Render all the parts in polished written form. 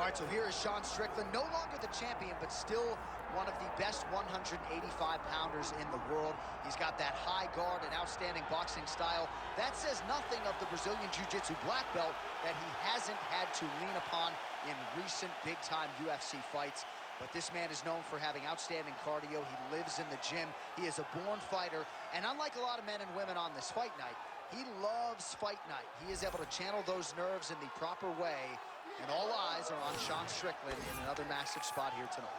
All right, so here is Sean Strickland, no longer the champion, but still one of the best 185-pounders in the world. He's got that high guard and outstanding boxing style. That says nothing of the Brazilian Jiu-Jitsu black belt that he hasn't had to lean upon in recent big-time UFC fights. But this man is known for having outstanding cardio. He lives in the gym. He is a born fighter. And unlike a lot of men and women on this fight night, he loves fight night. He is able to channel those nerves in the proper way. And all eyes are on Sean Strickland in another massive spot here tonight.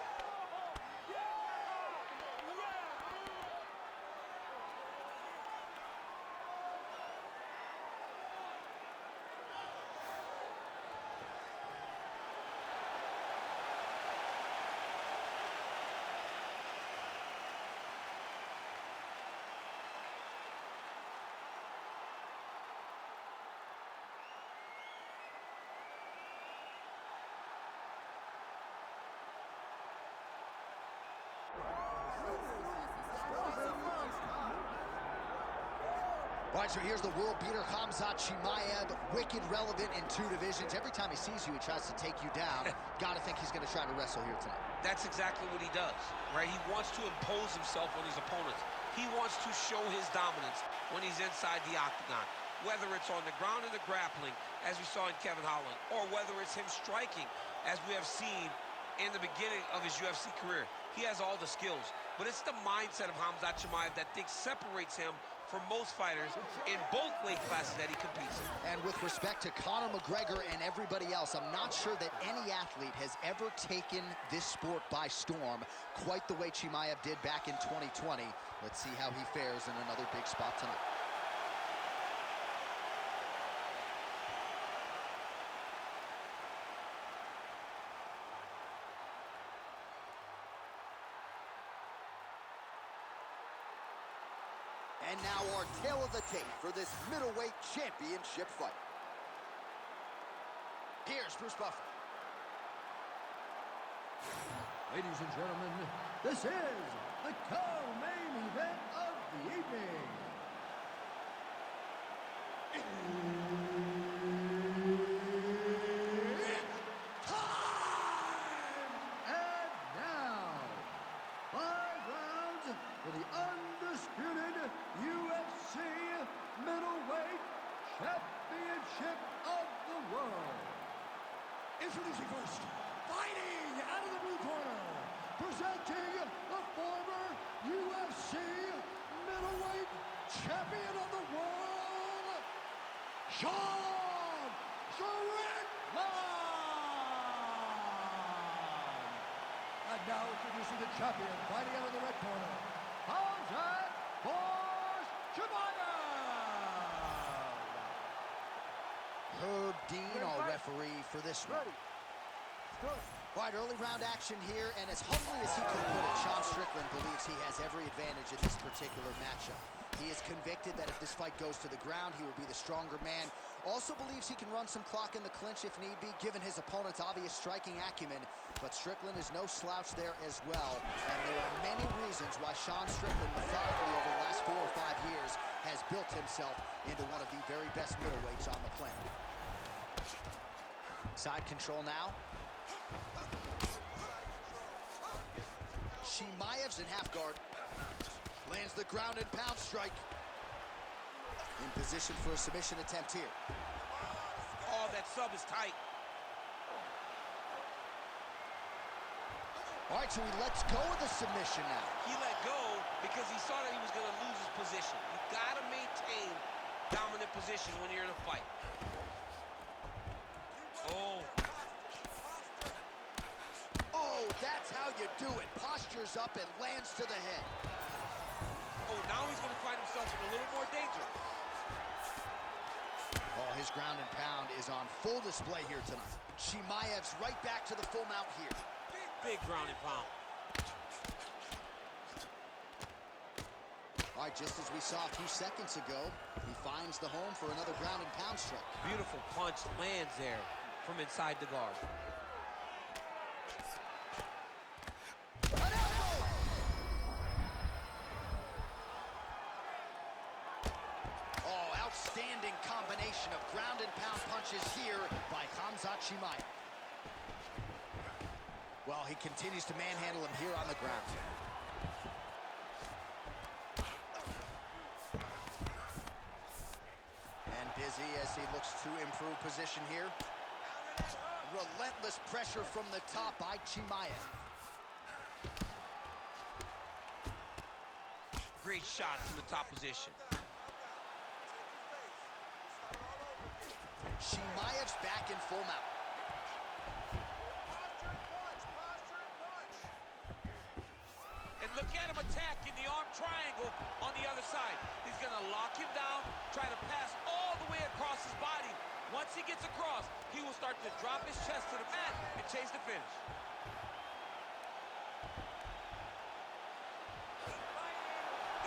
All right, so here's the world beater, Khamzat Chimaev, wicked relevant in two divisions. Every time he sees you, he tries to take you down. Gotta think he's gonna try to wrestle here tonight. That's exactly what he does, right? He wants to impose himself on his opponents. He wants to show his dominance when he's inside the octagon, whether it's on the ground in the grappling, as we saw in Kevin Holland, or whether it's him striking, as we have seen in the beginning of his UFC career. He has all the skills, but it's the mindset of Khamzat Chimaev that separates him from most fighters in both weight classes that he competes in. And with respect to Conor McGregor and everybody else, I'm not sure that any athlete has ever taken this sport by storm quite the way Chimaev did back in 2020. Let's see how he fares in another big spot tonight. And now our tale of the tape for this middleweight championship fight. Here's Bruce Buffer. Ladies and gentlemen, this is the co-main event of the evening. It's time! And now, 5 rounds for the undisputed UFC middleweight championship of the world. Introducing first, fighting out of the blue corner, presenting the former UFC middleweight champion of the world, Sean Strickland! And now introducing the champion, fighting out of the red corner, Khamzat Chimaev! Herb Dean, our referee for this one. All right, early round action here, and as humbly as he could put it, Sean Strickland believes he has every advantage in this particular matchup. He is convicted that if this fight goes to the ground, he will be the stronger man. Also believes he can run some clock in the clinch if need be, given his opponent's obvious striking acumen. But Strickland is no slouch there as well, and there are many reasons why Sean Strickland, methodically over the last 4 or 5 years, has built himself into one of the very best middleweights on the planet. Side control now. Chimaev's in half guard. Lands the ground and pound strike. In position for a submission attempt here. Oh, that sub is tight. All right, so he lets go of the submission now. He let go because he saw that he was going to lose his position. You got to maintain dominant position when you're in a fight. Oh. Oh, that's how you do it. Postures up and lands to the head. Oh, now he's going to find himself in a little more danger. Oh, his ground and pound is on full display here tonight. Chimaev's right back to the full mount here. Big ground and pound. All right, just as we saw a few seconds ago, he finds the home for another ground and pound strike. Beautiful punch lands there from inside the guard. Outstanding combination of ground and pound punches here by Khamzat Chimaev. he continues to manhandle him here on the ground. And busy as he looks to improve position here. Relentless pressure from the top by Chimaev. Great shot from the top position. Chimaev's back in full mount. And look at him attacking the arm triangle on the other side. He's going to lock him down, try to pass all the way across his body. Once he gets across, he will start to drop his chest to the mat and chase the finish.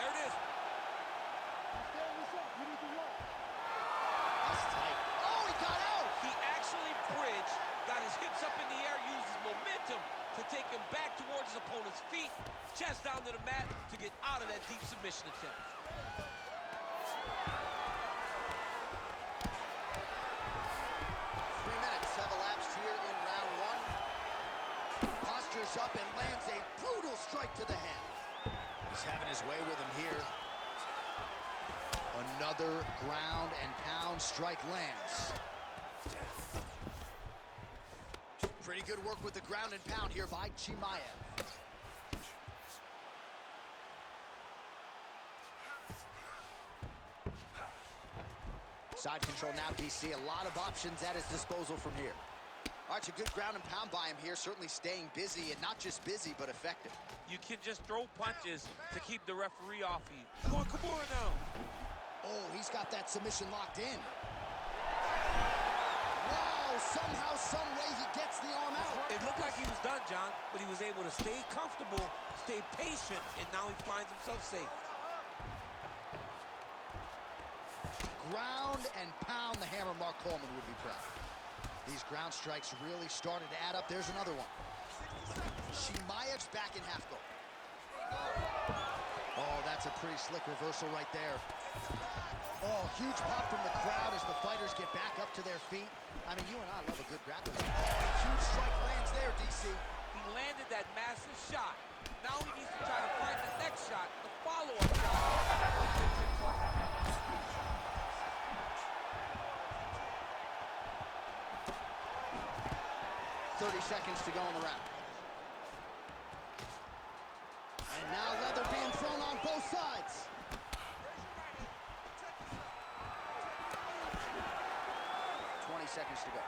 There it is. That's tight. Oh, he got out! He actually bridged, got his hips up in the air, used his momentum to take him back towards his opponent's feet, chest down to the mat to get out of that deep submission attempt. 3 minutes have elapsed here in round one. Postures up and lands a brutal strike to the head. He's having his way with him here. Another ground and pound strike lands. Pretty good work with the ground and pound here by Chimaev. Side control now, DC. A lot of options at his disposal from here. All right, it's a good ground and pound by him here, certainly staying busy, and not just busy, but effective. You can just throw punches to keep the referee off you. Come on, Kimura now. Oh, he's got that submission locked in. Wow, somehow, some way he gets the arm out. It looked like he was done, John, but he was able to stay comfortable, stay patient, and now he finds himself safe. Ground and pound, the hammer Mark Coleman would be proud. These ground strikes really started to add up. There's another one. Chimaev's back in half guard. Oh, that's a pretty slick reversal right there. Oh, huge pop from the crowd as the fighters get back up to their feet. I mean, you and I love a good grappling. Oh, huge strike lands there, DC. He landed that massive shot. Now he needs to try to find the next shot, the follow-up shot. 30 seconds to go in the round. And now leather being thrown on both sides. Seconds to go.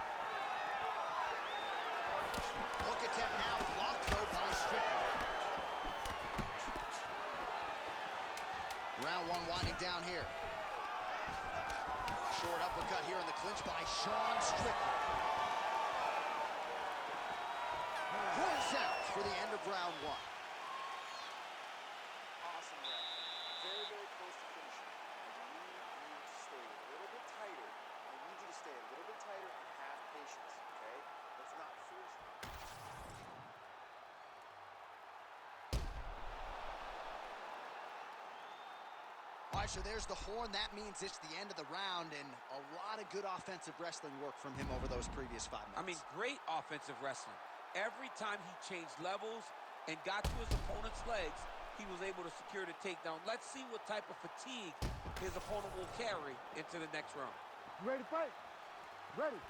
Hook attempt now, blocked though by Strickland. Round one winding down here. Short uppercut here in the clinch by Sean Strickland. Horn sounds for the end of round one. Awesome round. Very, very close to finishing. And you need to stay a little bit tighter. I need you to stay a little bit tighter and have patience, okay? Let's not force it. All right, so there's the horn. That means it's the end of the round, and a lot of good offensive wrestling work from him over those previous 5 minutes. I mean, great offensive wrestling. Every time he changed levels and got to his opponent's legs, he was able to secure the takedown. Let's see what type of fatigue his opponent will carry into the next round. You ready to fight? Ready.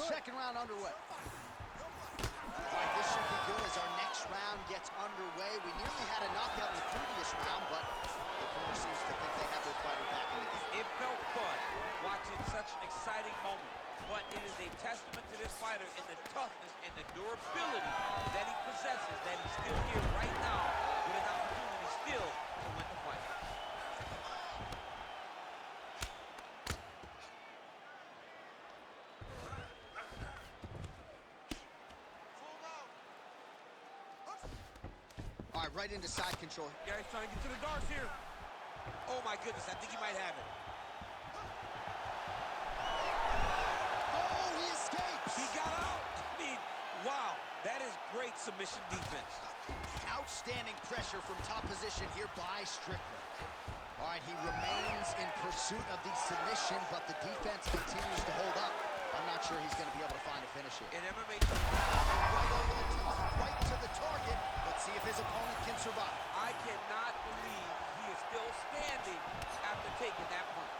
Second round underway. All right, this should be good as our next round gets underway. We nearly had a knockout in the previous round, but the corner seems to think they have their fighter back in the game. It felt fun watching such an exciting moment, but it is a testament to this fighter and the toughness and the durability that he possesses, that he's still here right now with an opportunity still to win the fight. All right, right into side control. Yeah, he's trying to get to the darts here. Oh my goodness, I think he might have it. Oh, he escapes. He got out. I mean, wow, that is great submission defense. Outstanding pressure from top position here by Strickland. All right, he remains in pursuit of the submission, but the defense continues to hold up. I'm not sure he's going to be able to find a finish here. In MMA, Right over the top, right to the target. Let's see if his opponent can survive. I cannot believe he is still standing after taking that punch.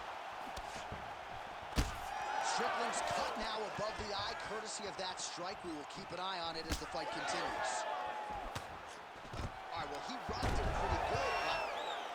Strickland's cut now above the eye, courtesy of that strike. We will keep an eye on it as the fight continues. All right, well, he rocked him pretty good, but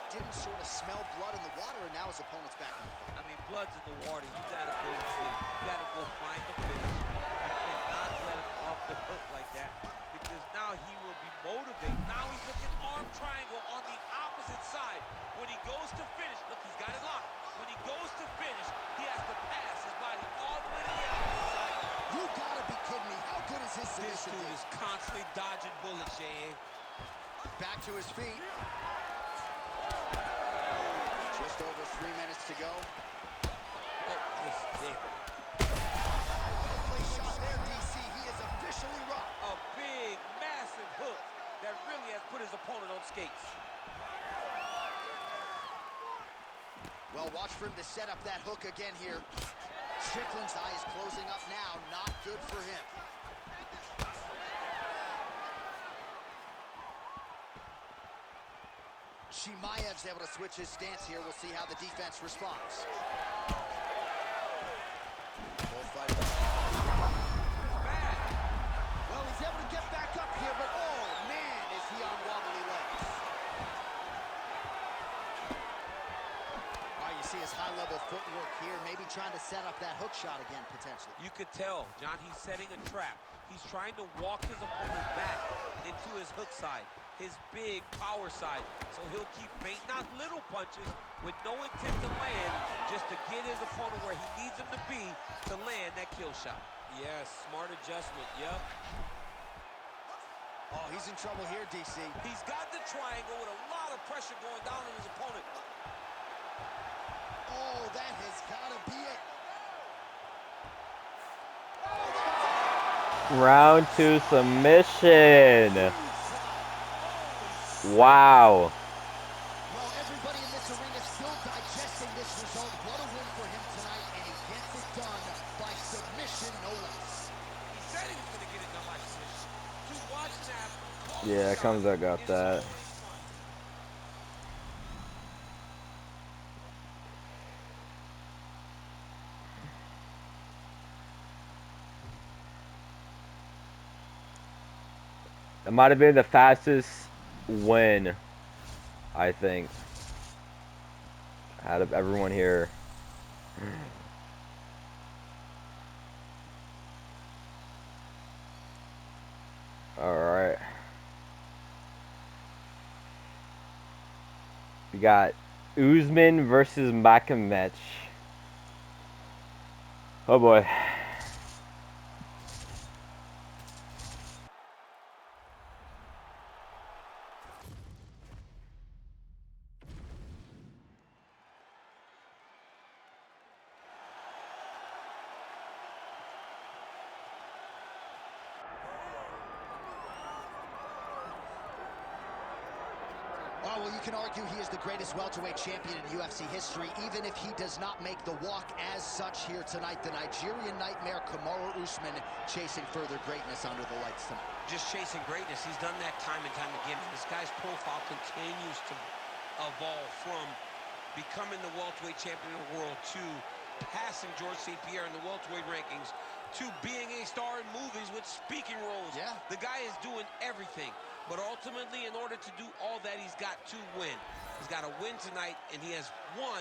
didn't sort of smell blood in the water, and now his opponent's back in the fight. I mean, blood's in the water. You gotta go see. You gotta go find the finish. You cannot let him off the hook like that, because now he will be motivated. Now he's looking arm triangle on the opposite side. When he goes to finish, look, he's got it locked. When he goes to finish, he has to pass his body all the way to the opposite side. You gotta be kidding me. How good is his This submission? dude is constantly dodging bullets, Shane. Back to his feet. Just over 3 minutes to go. Oh, this thing. Well placed shot there, DC. He is officially rocked. A big, massive hook that really has put his opponent on skates. Well, watch for him to set up that hook again here. Strickland's eye is closing up now. Not good for him. Chimaev's able to switch his stance here. We'll see how the defense responds. Both fighters. Bad. Well, he's able to get back up here, but oh, man, is he on wobbly legs. All right, you see his high-level footwork here, maybe trying to set up that hook shot again, potentially. You could tell, John, he's setting a trap. He's trying to walk his opponent back into his hook side, his big power side. So he'll keep baiting out little punches with no intent to land, just to get his opponent where he needs him to be to land that kill shot. Yes, smart adjustment, yep. Oh, he's in trouble here, DC. He's got the triangle with a lot of pressure going down on his opponent. Oh, that has got to be it. Round 2 submission. Wow. Well, everybody in this arena still digesting this result. What a win for him tonight, and he gets it done by submission, no less. He said he was going to get it done by submission. To watch that. Yeah, comes I got that. It might have been the fastest win, I think, out of everyone here. All right. We got Usman versus Makamatch. Oh boy. Oh, well, you can argue he is the greatest welterweight champion in UFC history, even if he does not make the walk as such here tonight. The Nigerian Nightmare, Kamaru Usman, chasing further greatness under the lights tonight. Just chasing greatness. He's done that time and time again. This guy's profile continues to evolve from becoming the welterweight champion of the world to passing George St. Pierre in the welterweight rankings to being a star in movies with speaking roles. Yeah. The guy is doing everything. But ultimately, in order to do all that, he's got to win. He's got to win tonight, and he has won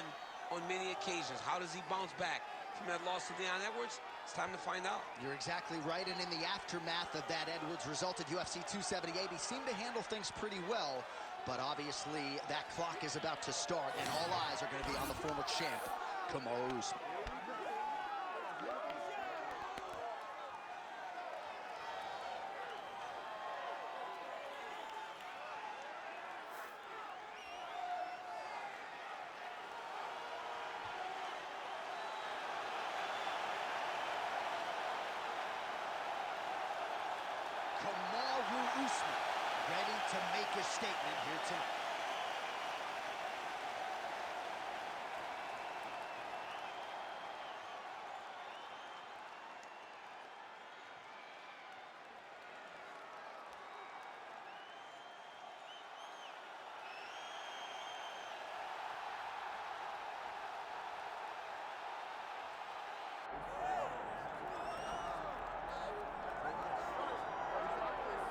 on many occasions. How does he bounce back from that loss to Leon Edwards? It's time to find out. You're exactly right, and in the aftermath of that Edwards result at UFC 278, he seemed to handle things pretty well, but obviously that clock is about to start, and all eyes are going to be on the former champ, Kamaru Usman. Kamaru Usman, ready to make a statement here tonight.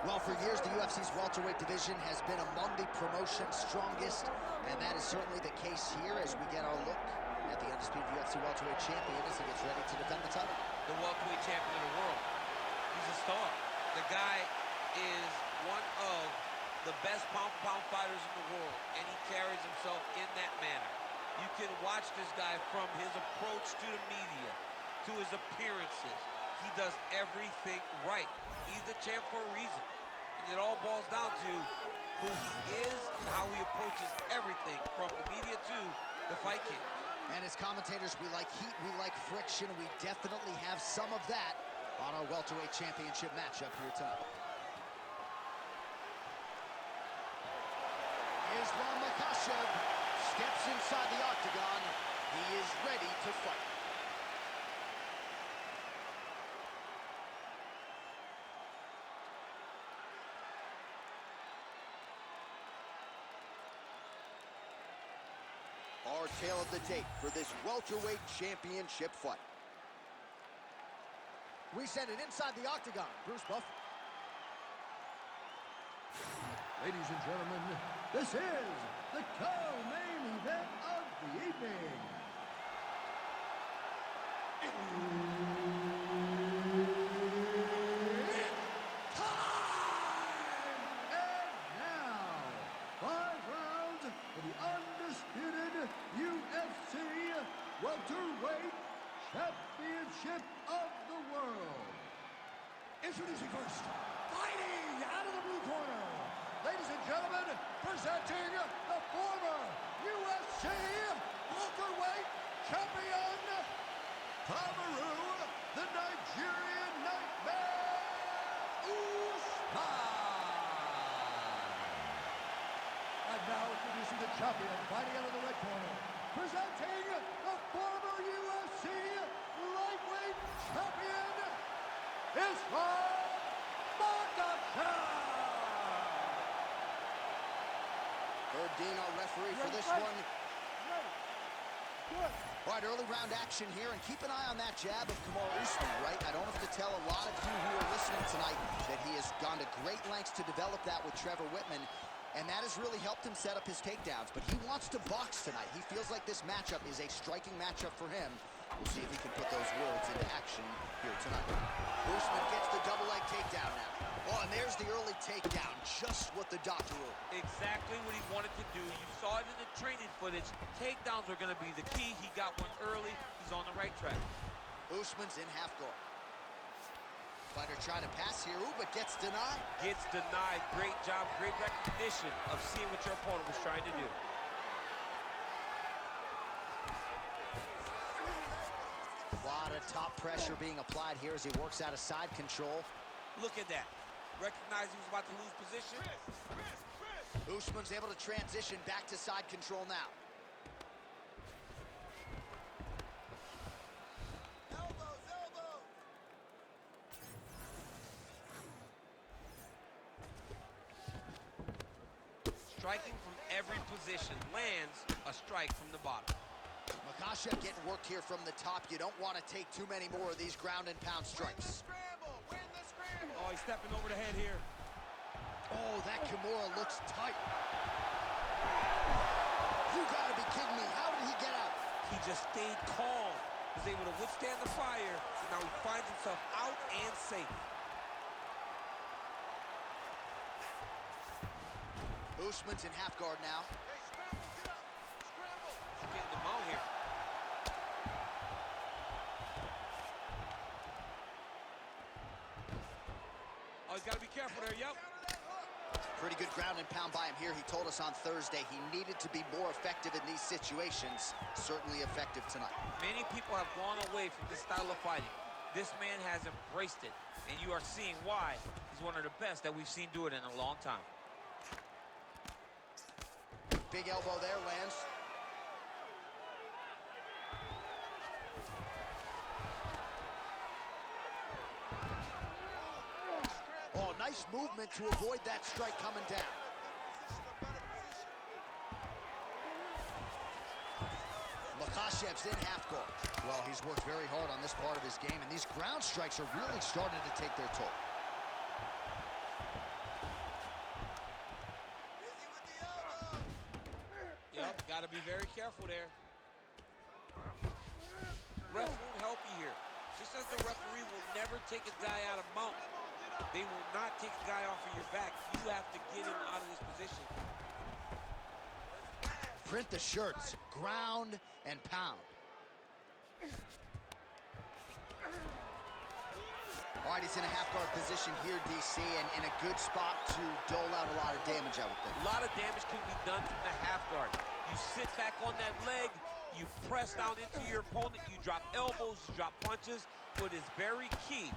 Well, for years, the UFC's welterweight division has been among the promotion's strongest, and that is certainly the case here as we get our look at the undisputed UFC welterweight champion as he gets ready to defend the title. The welterweight champion of the world. He's a star. The guy is one of the best pound-for-pound fighters in the world, and he carries himself in that manner. You can watch this guy from his approach to the media, to his appearances. He does everything right. He's the champ for a reason. And it all boils down to who he is and how he approaches everything from the media to the fight camp. And as commentators, we like heat, we like friction. We definitely have some of that on our welterweight championship matchup here tonight. Usman steps inside the octagon. He is ready to fight. Our tale of the tape for this welterweight championship fight. We send it inside the octagon. Bruce Buff. Ladies and gentlemen, this is the co-main event of the evening. And now, 5 rounds for the undisputed UFC welterweight championship of the world. Introducing first, fighting out of the blue corner, ladies and gentlemen, presenting the former UFC welterweight champion, Cameroon, the Nigerian Nightmare, Usman. And now introducing the champion, fighting out of the red corner, presenting the former UFC lightweight champion, Usman. Herb Dean, our referee for this one. All right, early round action here, and keep an eye on that jab of Kamaru Usman, right? I don't have to tell a lot of you who are listening tonight that he has gone to great lengths to develop that with Trevor Whitman, and that has really helped him set up his takedowns. But he wants to box tonight. He feels like this matchup is a striking matchup for him. We'll see if he can put those words into action here tonight. Usman gets the double leg takedown now. Oh, and there's the early takedown, just what the doctor ruled. Exactly what he wanted to do. You saw it in the training footage. Takedowns are going to be the key. He got one early. He's on the right track. Usman's in half guard. Fighter trying to pass here, ooh, but gets denied. Gets denied. Great job, great recognition of seeing what your opponent was trying to do. A lot of top pressure being applied here as he works out of side control. Look at that. Recognized he was about to lose position. Usman's able to transition back to side control now. Elbows, elbows. Striking from every position. Lands a strike from the bottom. Makhachev getting worked here from the top. You don't want to take too many more of these ground and pound strikes. Win the scramble. Oh, he's stepping over the head here. Oh, that Kimura looks tight. You gotta be kidding me. How did he get out? He just stayed calm. Was able to withstand the fire. So now he finds himself out and safe. Usman's in half guard now. Hey, scramble, get up. Scramble. He's getting the mount here. Oh, he's got to be careful there, yep. Counter that hook. Pretty good ground and pound by him here. He told us on Thursday he needed to be more effective in these situations. Certainly effective tonight. Many people have gone away from this style of fighting. This man has embraced it, and you are seeing why he's one of the best that we've seen do it in a long time. Big elbow there, lands. Oh, nice movement to avoid that strike coming down. Makhachev's in half guard. Well, he's worked very hard on this part of his game, and these ground strikes are really starting to take their toll. got to be very careful there. Ref won't help you here. Just as the referee will never take a guy out of mount, they will not take a guy off of your back. You have to get him out of this position. Print the shirts, ground and pound. All right, he's in a half guard position here, DC, and in a good spot to dole out a lot of damage, I would think. A lot of damage can be done from the half guard. You sit back on that leg, you press down into your opponent, you drop elbows, you drop punches. What is very key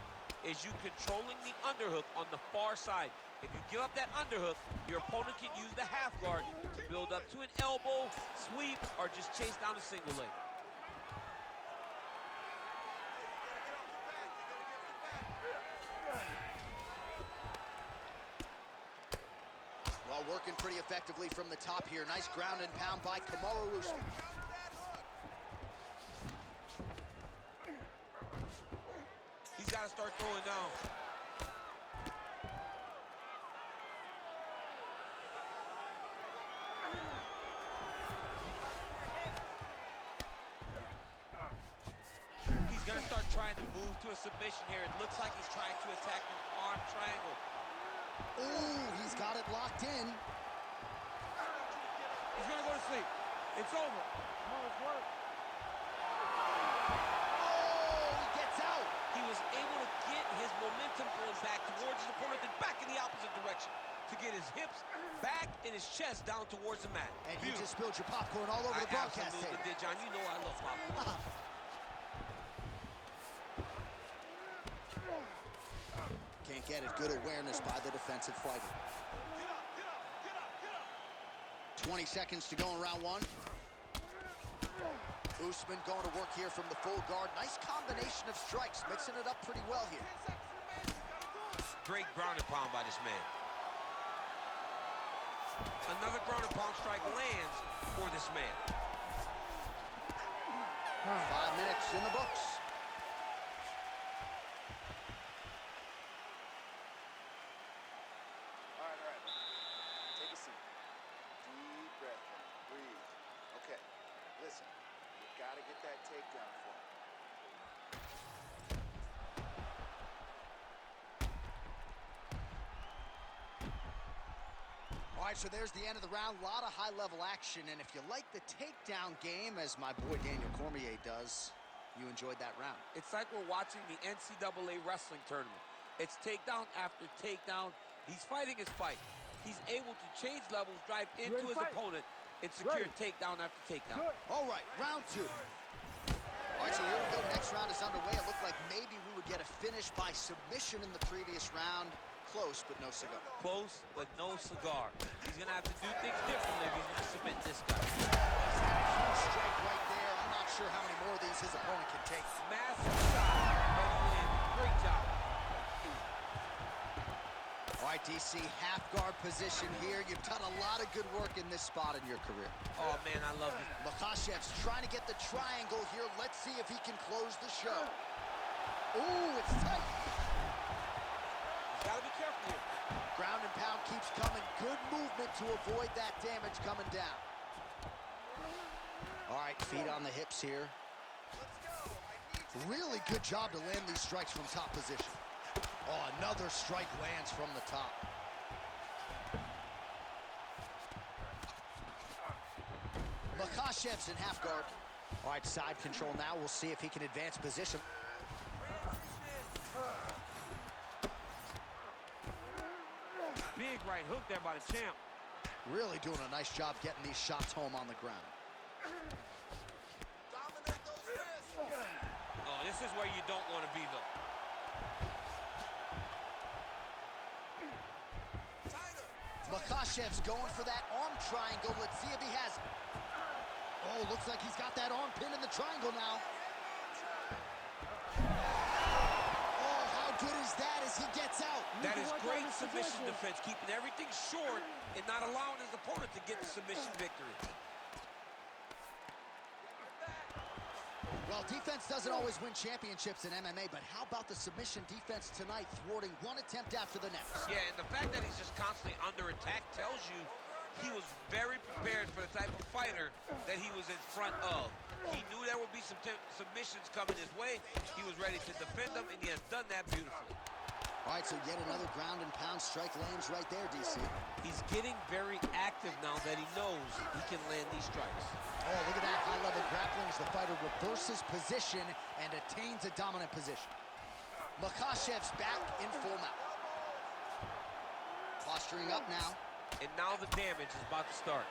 is you controlling the underhook on the far side. If you give up that underhook, your opponent can use the half guard to build up to an elbow, sweep, or just chase down a single leg. Well, working pretty effectively from the top here. Nice ground and pound by Kamaru Usman. He's got to start throwing down. He's going to start trying to move to a submission here. It looks like he's trying to attack an arm triangle. Ooh, he's got it locked in. He's going to go to sleep. It's over. Oh, he gets out. He was able to get his momentum going back towards his opponent, then back in the opposite direction to get his hips back and his chest down towards the mat. And you just spilled your popcorn all over the broadcast tape. I absolutely did, John. You know I love popcorn. Can't get it. Good awareness by the defensive fighter. 20 seconds to go in round one. Usman going to work here from the full guard. Nice combination of strikes, mixing it up pretty well here. Great ground and pound by this man. Another ground and pound strike lands for this man. 5 minutes in the books. All right. Take a seat. Deep breath in. Breathe. Okay. Listen, you got to get that takedown for him. All right, so there's the end of the round. A lot of high-level action, and if you like the takedown game, as my boy Daniel Cormier does, you enjoyed that round. It's like we're watching the NCAA wrestling tournament. It's takedown after takedown. He's fighting his fight. He's able to change levels, drive into his opponent, and secure takedown after takedown. All right, round two. All right, so here we go. Next round is underway. It looked like maybe we would get a finish by submission in the previous round. Close, but no cigar. Close, but no cigar. He's going to have to do things differently if he's going to submit this guy. He's had a huge strike right there. I'm not sure how many more of these his opponent can take. Massive shot. Ready in. Great job. All right, DC, half guard position here. You've done a lot of good work in this spot in your career. Oh, man, I love it. Makhachev's trying to get the triangle here. Let's see if he can close the show. Ooh, it's tight. Gotta be careful here. Ground and pound keeps coming. Good movement to avoid that damage coming down. All right, feet on the hips here. Really good job to land these strikes from top position. Oh, another strike lands from the top. Makhachev's in half guard. All right, side control now. We'll see if he can advance position. Big right hook there by the champ. Really doing a nice job getting these shots home on the ground. Oh, this is where you don't want to be, though. Makhachev's going for that arm triangle. Let's see if he has it. Oh, looks like he's got that arm pin in the triangle now. Oh, how good is that as he gets out? That is great submission defense, keeping everything short and not allowing his opponent to get the submission victory. Well, defense doesn't always win championships in MMA, but how about the submission defense tonight, thwarting one attempt after the next? Yeah, and the fact that he's just constantly under attack tells you he was very prepared for the type of fighter that he was in front of. He knew there would be some submissions coming his way. He was ready to defend them, and he has done that beautifully. All right, so yet another ground and pound strike lands right there, DC. He's getting very active now that he knows he can land these strikes. Oh, look at that high-level grappling as the fighter reverses position and attains a dominant position. Makhachev's back in full mount. Posturing up now. And now the damage is about to start.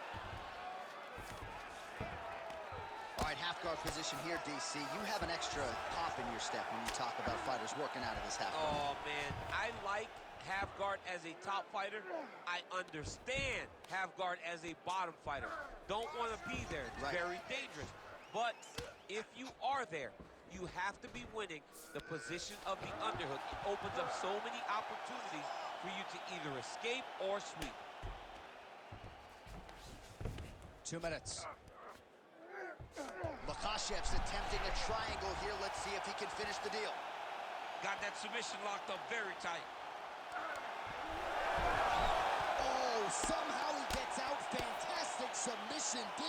All right, half guard position here, DC. You have an extra pop in your step when you talk about fighters working out of this half guard. Oh, man. I like half guard as a top fighter. I understand half guard as a bottom fighter. Don't want to be there. It's very dangerous. But if you are there, you have to be winning the position of the underhook. It opens up so many opportunities for you to either escape or sweep. 2 minutes. Makhachev's attempting a triangle here. Let's see if he can finish the deal. Got that submission locked up very tight. Oh, somehow he gets out. Fantastic submission D.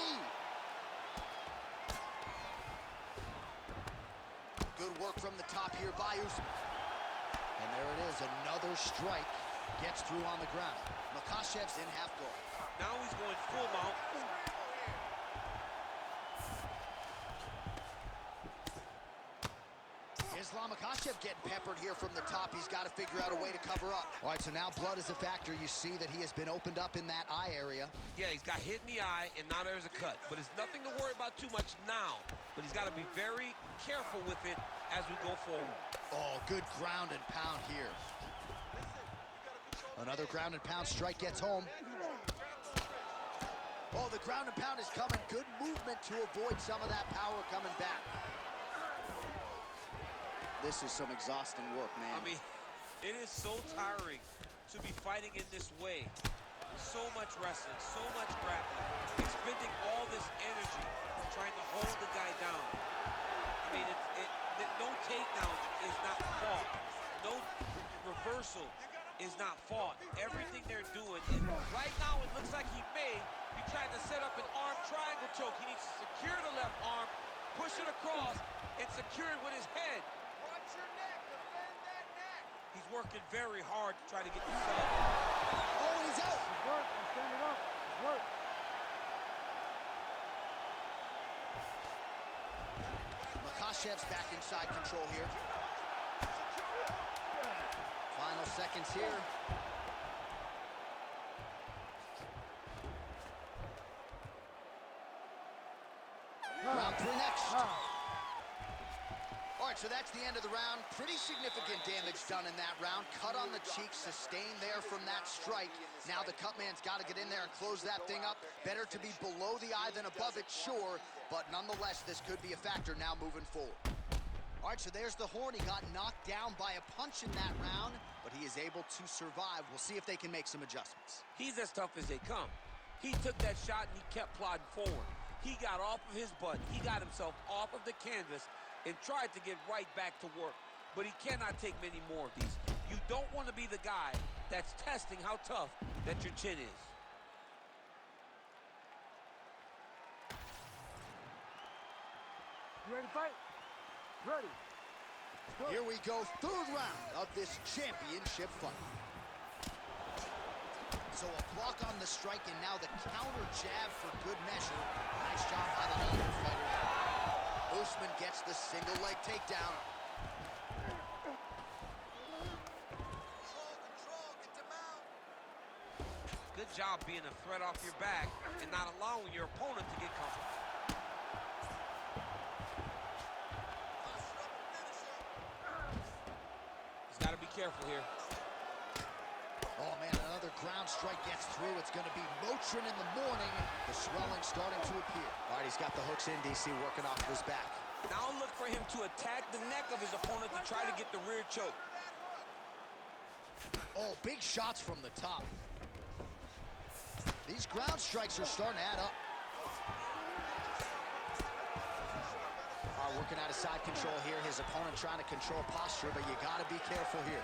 Good work from the top here by Usman. And there it is, another strike. Gets through on the ground. Makhachev's in half guard. Now he's going full mount. Islam Makhachev getting peppered here from the top. He's got to figure out a way to cover up. All right, so now blood is a factor. You see that he has been opened up in that eye area. Yeah, he's got hit in the eye, and now there's a cut. But it's nothing to worry about too much now. But he's got to be very careful with it as we go forward. Oh, good ground and pound here. Another ground and pound strike gets home. Oh, the ground and pound is coming. Good movement to avoid some of that power coming back. This is some exhausting work, man. I mean, it is so tiring to be fighting in this way. So much wrestling, so much grappling, expending all this energy trying to hold the guy down. I mean, no takedown is not fought. No reversal is not fought. Everything they're doing, and right now it looks like he may be trying to set up an arm triangle choke. He needs to secure the left arm, push it across, and secure it with his head. Watch your neck. Defend that neck. He's working very hard to try to get the sub. Oh, he's out. It's work. I'm standing up. It's work. Makhachev's back inside control here. Final seconds here. Round 3 next. All right, so that's the end of the round. Pretty significant damage done in that round. Cut on the cheek, sustained there from that strike. Now the cut man's got to get in there and close that thing up. Better to be below the eye than above it, sure. But nonetheless, this could be a factor now moving forward. All right, so there's the horn. He got knocked down by a punch in that round, but he is able to survive. We'll see if they can make some adjustments. He's as tough as they come. He took that shot and he kept plodding forward. He got off of his butt. He got himself off of the canvas and tried to get right back to work. But he cannot take many more of these. You don't want to be the guy that's testing how tough that your chin is. You ready to fight? Ready. Here we go, third round of this championship fight. So a block on the strike, and now the counter jab for good measure. Nice job by the Hollywood fighter. Usman gets the single leg takedown. Control, get them out. Good job being a threat off your back and not allowing your opponent to get comfortable. He's got to be careful here. Oh, man, another ground strike gets through. It's going to be Motrin in the morning. The swelling starting to appear. All right, he's got the hooks in, DC, working off of his back. Now look for him to attack the neck of his opponent to try to get the rear choke. Oh, big shots from the top. These ground strikes are starting to add up. All right, working out of side control here. His opponent trying to control posture, but you got to be careful here.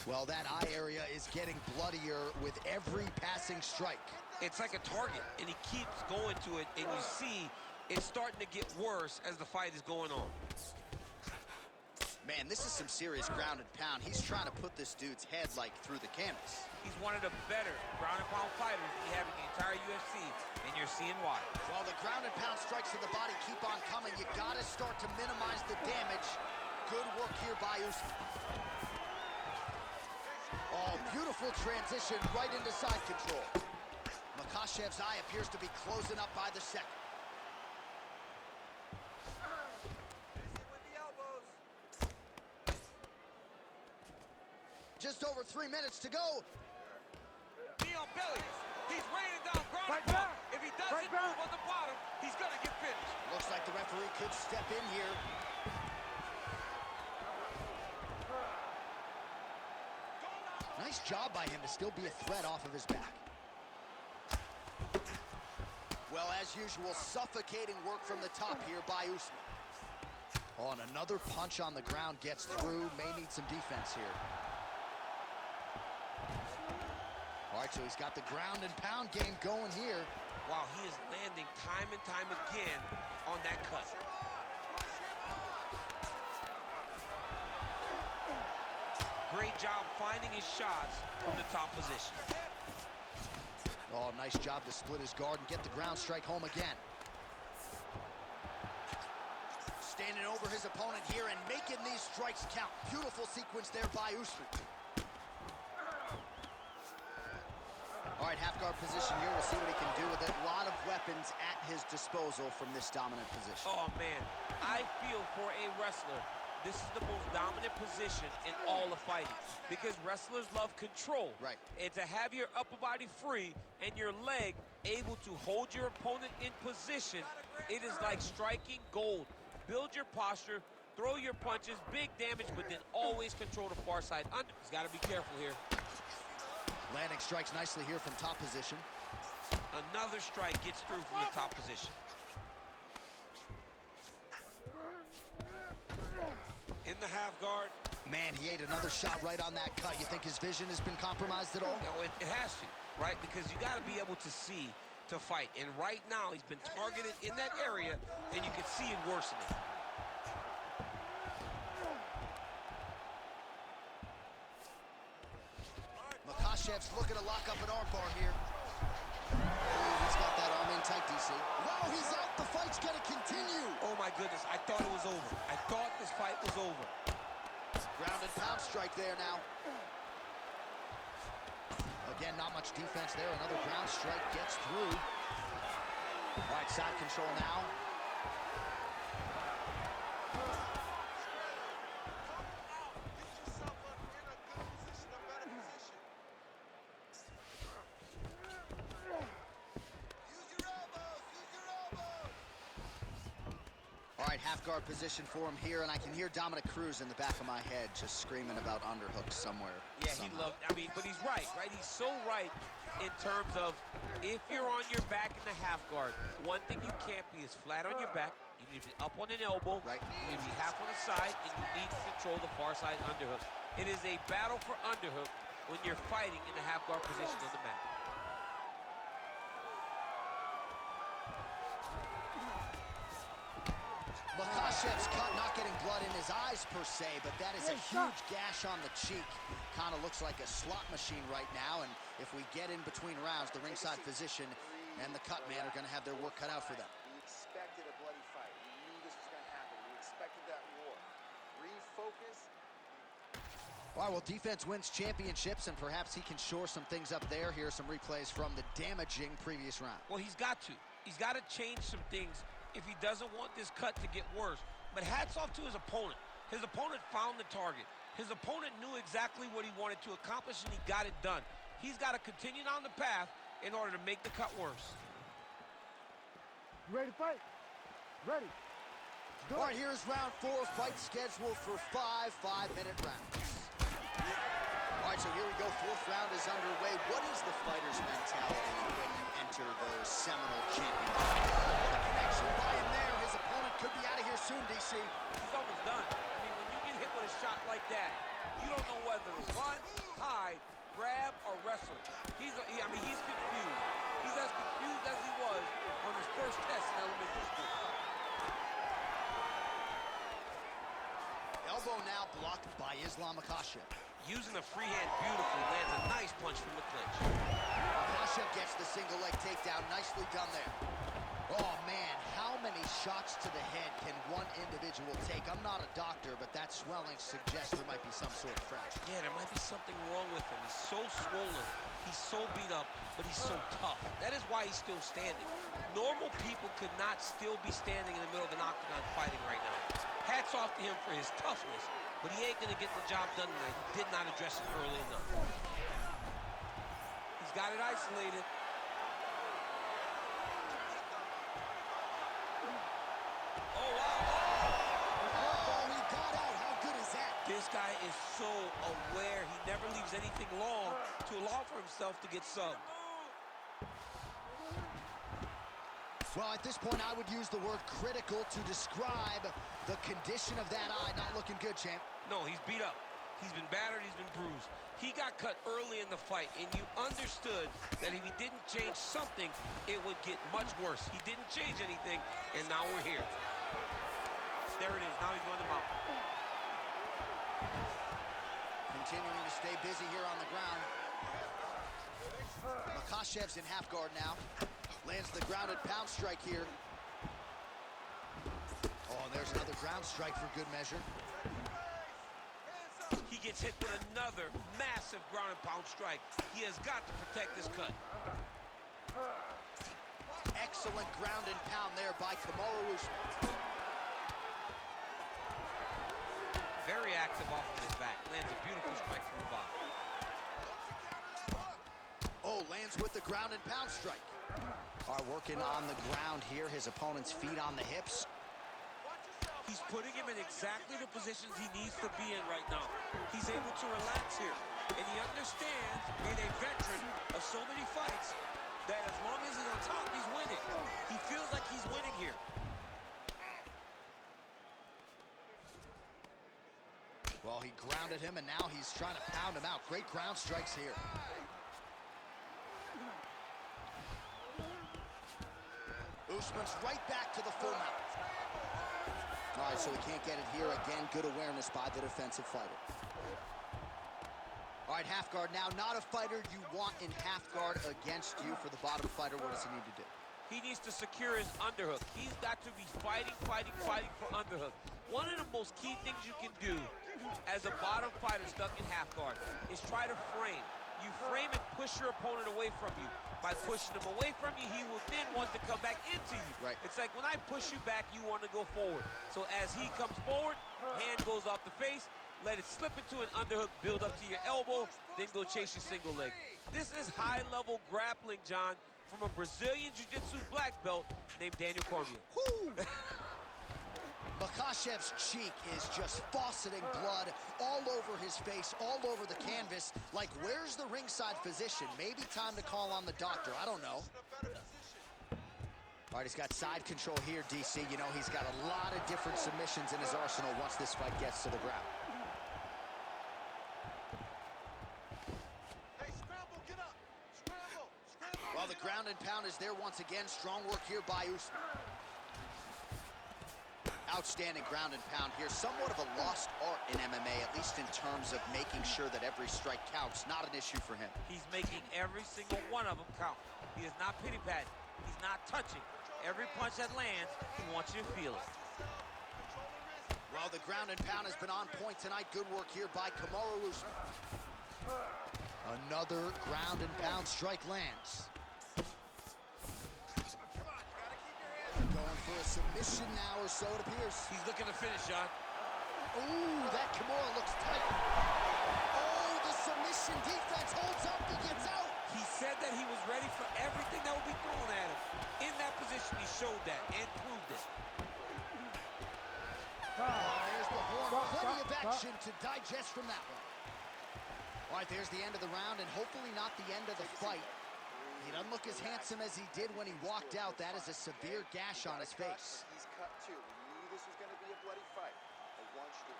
Well, that eye area is getting bloodier with every passing strike. It's like a target, and he keeps going to it, and you see it's starting to get worse as the fight is going on. Man, this is some serious ground and pound. He's trying to put this dude's head, like, through the canvas. He's one of the better ground and pound fighters we have in the entire UFC, and you're seeing why. While the ground and pound strikes to the body keep on coming, you gotta start to minimize the damage. Good work here by Usman. Oh, beautiful transition right into side control. Makhachev's eye appears to be closing up by the second. Just over 3 minutes to go. Knee on belly. He's raining down ground and pound. If he doesn't move on the bottom, he's gonna get finished. Looks like the referee could step in here. Nice job by him to still be a threat off of his back. Well, as usual, suffocating work from the top here by Usman. Oh, and another punch on the ground gets through. May need some defense here. All right, so he's got the ground and pound game going here. Wow, he is landing time and time again on that cut. Great job finding his shots from the top position. Oh, nice job to split his guard and get the ground strike home again. Standing over his opponent here and making these strikes count. Beautiful sequence there by Usman. All right, half guard position here. We'll see what he can do with it. A lot of weapons at his disposal from this dominant position. Oh, man, I feel for a wrestler, this is the most dominant position in all of fighting because wrestlers love control. Right. And to have your upper body free and your leg able to hold your opponent in position, it is like striking gold. Build your posture, throw your punches, big damage, but then always control the far side under. He's got to be careful here. Landing strikes nicely here from top position. Another strike gets through from the top position. In the half guard. Man, he ate another shot right on that cut. You think his vision has been compromised at all? No, it has to, right? Because you got to be able to see to fight. And right now, he's been targeted in that area, and you can see it worsening. Makhachev's looking to lock up an armbar here. Oh, he's got that arm in tight, DC. Wow, he's out. The fight's going to continue. Oh, my goodness. I thought it was over. I thought this fight was over. Ground and pound strike there now. Again, not much defense there. Another ground strike gets through. All right, side control now. All right, half guard position for him here, and I can hear Dominic Cruz in the back of my head just screaming about underhooks somewhere. Yeah, he loved, I mean, but he's right? He's so right in terms of if you're on your back in the half guard, one thing you can't be is flat on your back. You need to be up on an elbow. Right. You need to be half on the side, and you need to control the far side underhook. It is a battle for underhook when you're fighting in the half guard position on the mat. Makhachev's cut, not getting blood in his eyes per se, but that is a huge gash on the cheek. Kind of looks like a slot machine right now, and if we get in between rounds, the ringside physician and the cut man are going to have their work cut out for them. We expected a bloody fight. We knew this was going to happen. We expected that war. Refocus. All right, well, defense wins championships, and perhaps he can shore some things up there. Here are some replays from the damaging previous round. Well, he's got to. He's got to change some things if he doesn't want this cut to get worse. But hats off to his opponent. His opponent found the target. His opponent knew exactly what he wanted to accomplish, and he got it done. He's got to continue down the path in order to make the cut worse. You ready to fight? Ready. All right, here's round 4. Fight scheduled for 5 5-minute rounds. All right, so here we go. 4th round is underway. What is the fighter's mentality when you enter those seminal championships? What a connection by him there. His opponent could be out of here soon, DC. He's almost done. I mean, when you get hit with a shot like that, you don't know whether to run, hide, grab, or wrestle. He's confused. He's as confused as he was on his first test in elementary school. Elbow now blocked by Islam Makhachev. Using the free hand beautifully, lands a nice punch from the clinch. Makhachev gets the single leg takedown. Nicely done there. Oh, man, how many shots to the head can one individual take? I'm not a doctor, but that swelling suggests there might be some sort of fracture. Yeah, there might be something wrong with him. He's so swollen, he's so beat up, but he's so tough. That is why he's still standing. Normal people could not still be standing in the middle of an octagon fighting right now. Hats off to him for his toughness, but he ain't gonna get the job done tonight. He did not address it early enough. He's got it isolated. Oh, wow. Oh, he got out. How good is that? This guy is so aware. He never leaves anything long to allow for himself to get subbed. Well, at this point, I would use the word critical to describe the condition of that eye. Not looking good, champ. No, he's beat up. He's been battered, he's been bruised. He got cut early in the fight, and you understood that if he didn't change something, it would get much worse. He didn't change anything, and now we're here. There it is. Now he's going to mount. Continuing to stay busy here on the ground. Makhachev's in half guard now. Lands the grounded pound strike here. Oh, and there's another ground strike for good measure. He gets hit with another massive ground and pound strike. He has got to protect this cut. Excellent ground and pound there by Kamaru Usman. Very active off of his back. Lands a beautiful strike from the bottom. Oh, lands with the ground and pound strike. Are working on the ground here. His opponent's feet on the hips. He's putting him in exactly the positions he needs to be in right now. He's able to relax here. And he understands, being a veteran of so many fights, that as long as he's on top, he's winning. He feels like he's winning here. Well, he grounded him, and now he's trying to pound him out. Great ground strikes here. Usman's right back to the full mount. All right, so he can't get it here. Again, good awareness by the defensive fighter. All right, half guard now. Not a fighter you want in half guard against you. For the bottom fighter, what does he need to do? He needs to secure his underhook. He's got to be fighting for underhook. One of the most key things you can do as a bottom fighter stuck in half guard is try to frame. You frame and push your opponent away from you. By pushing him away from you, he will then want to come back into you. Right. It's like when I push you back, you want to go forward. So as he comes forward, hand goes off the face, let it slip into an underhook, build up to your elbow, then go chase your single leg. This is high-level grappling, John, from a Brazilian Jiu-Jitsu black belt named Daniel Cormier. Makhachev's cheek is just fauceting blood all over his face, all over the canvas. Like, where's the ringside physician? Maybe time to call on the doctor. I don't know. All right, he's got side control here, DC. You know, he's got a lot of different submissions in his arsenal once this fight gets to the ground. Hey, scramble, get up. Scramble, scramble. Well, the ground and pound is there once again. Strong work here by Usman. Outstanding ground and pound here. Somewhat of a lost art in MMA, at least in terms of making sure that every strike counts. Not an issue for him. He's making every single one of them count. He is not pity-patting. He's not touching. Every punch that lands, he wants you to feel it. Well, the ground and pound has been on point tonight. Good work here by Kamaru Usman. Another ground and pound strike lands. Going for a submission now, or so it appears. He's looking to finish, John. Ooh, that Kimura looks tight. Oh, the submission defense holds up. He gets out. He said that he was ready for everything that would be thrown at him. In that position, he showed that and proved it. There's the horn. Plenty of action to digest from that one. All right, there's the end of the round, and hopefully not the end of the fight. He doesn't look as handsome as he did when he walked out. That is a severe gash on his face. He's cut too. We knew this was going to be a bloody fight. I want you to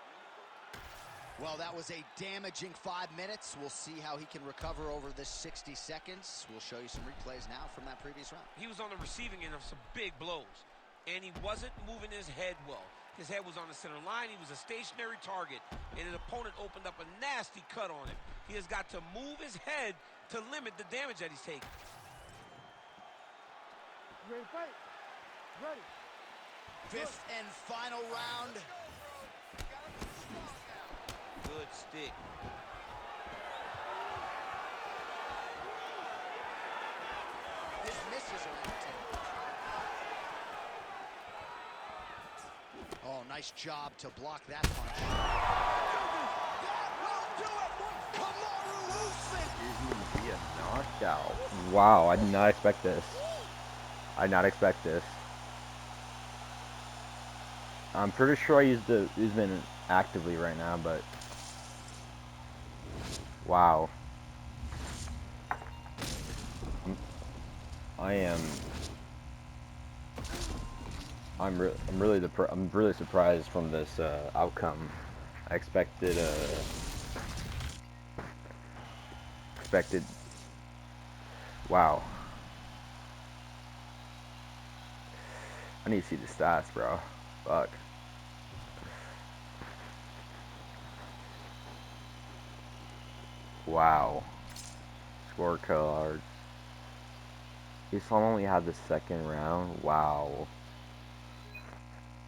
Well, that was a damaging 5 minutes. We'll see how he can recover over this 60 seconds. We'll show you some replays now from that previous round. He was on the receiving end of some big blows, and he wasn't moving his head well. His head was on the center line. He was a stationary target, and his opponent opened up a nasty cut on him. He has got to move his head to limit the damage that he's taking. Ready to fight? Ready. Fifth and final round. Good stick. His misses are entertaining. Oh, nice job to block that punch. That will do it! Kamaru Usman! Is he a knockout? Wow, I did not expect this. I did not expect this. I'm pretty sure I used the Usman actively right now, but wow. I'm really surprised from this outcome. I expected wow. I need to see the stats, bro. Fuck. Wow. Scorecard. He only had the second round. Wow.